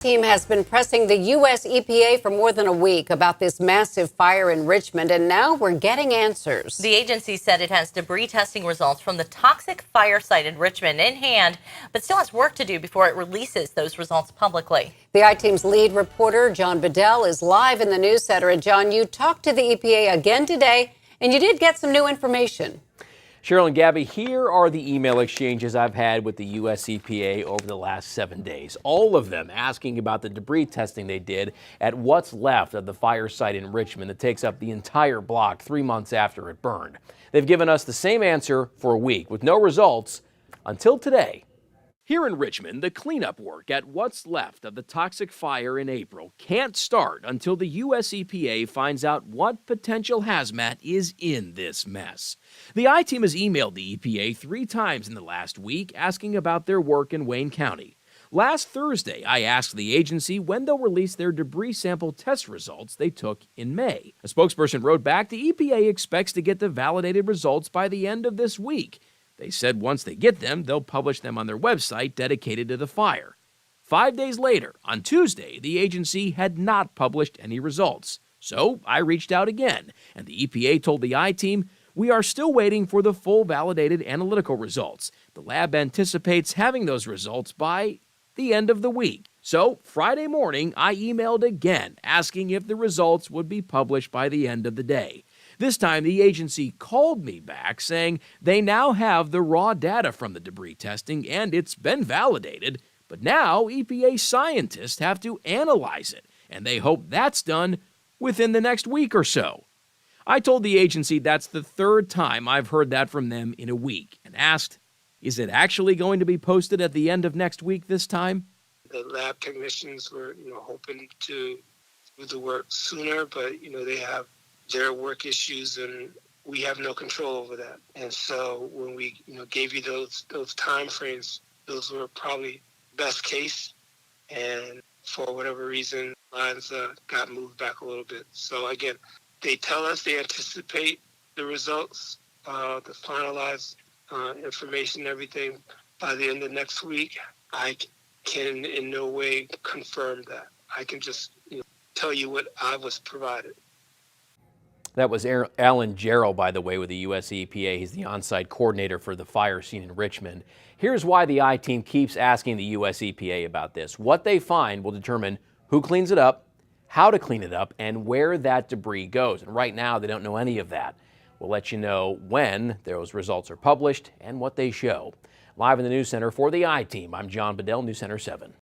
Team has been pressing the U.S. EPA for more than a week about this massive fire in Richmond, and now we're getting answers. The agency said it has debris testing results from the toxic fire site in Richmond in hand, but still has work to do before it releases those results publicly. The ITeam's lead reporter, John Bedell, is live in the news center. And John, you talked to the EPA again today, and you did get some new information. Cheryl and Gabby, here are the email exchanges I've had with the U.S. EPA over the last 7 days. All of them asking about the debris testing they did at what's left of the fire site in Richmond that takes up the entire block 3 months after it burned. They've given us the same answer for a week with no results until today. Here in Richmond, the cleanup work at what's left of the toxic fire in April can't start until the U.S. EPA finds out what potential hazmat is in this mess. The ITeam has emailed the EPA 3 times in the last week asking about their work in Wayne County. Last Thursday, I asked the agency when they'll release their debris sample test results they took in May. A spokesperson wrote back the EPA expects to get the validated results by the end of this week. They said once they get them, they'll publish them on their website dedicated to the fire. 5 days later, on Tuesday, the agency had not published any results. So I reached out again, and the EPA told the ITeam, "We are still waiting for the full validated analytical results. The lab anticipates having those results by the end of the week." So Friday morning, I emailed again asking if the results would be published by the end of the day. This time, the agency called me back saying they now have the raw data from the debris testing and it's been validated, but now EPA scientists have to analyze it, and they hope that's done within the next week or so. I told the agency that's the 3rd time I've heard that from them in a week and asked, is it actually going to be posted at the end of next week this time? The lab technicians were, hoping to do the work sooner, but, they have their work issues and we have no control over that. And so when we, gave you those time frames, those were probably best case. And for whatever reason, lines got moved back a little bit. So again, they tell us they anticipate the results, the finalized information, everything by the end of next week. I can in no way confirm that. I can just tell you what I was provided. That was Alan Jarrell, by the way, with the U.S. EPA. He's the on-site coordinator for the fire scene in Richmond. Here's why the ITeam keeps asking the U.S. EPA about this. What they find will determine who cleans it up, how to clean it up, and where that debris goes. And right now, they don't know any of that. We'll let you know when those results are published and what they show. Live in the News Center for the ITeam, I'm John Bedell, News Center 7.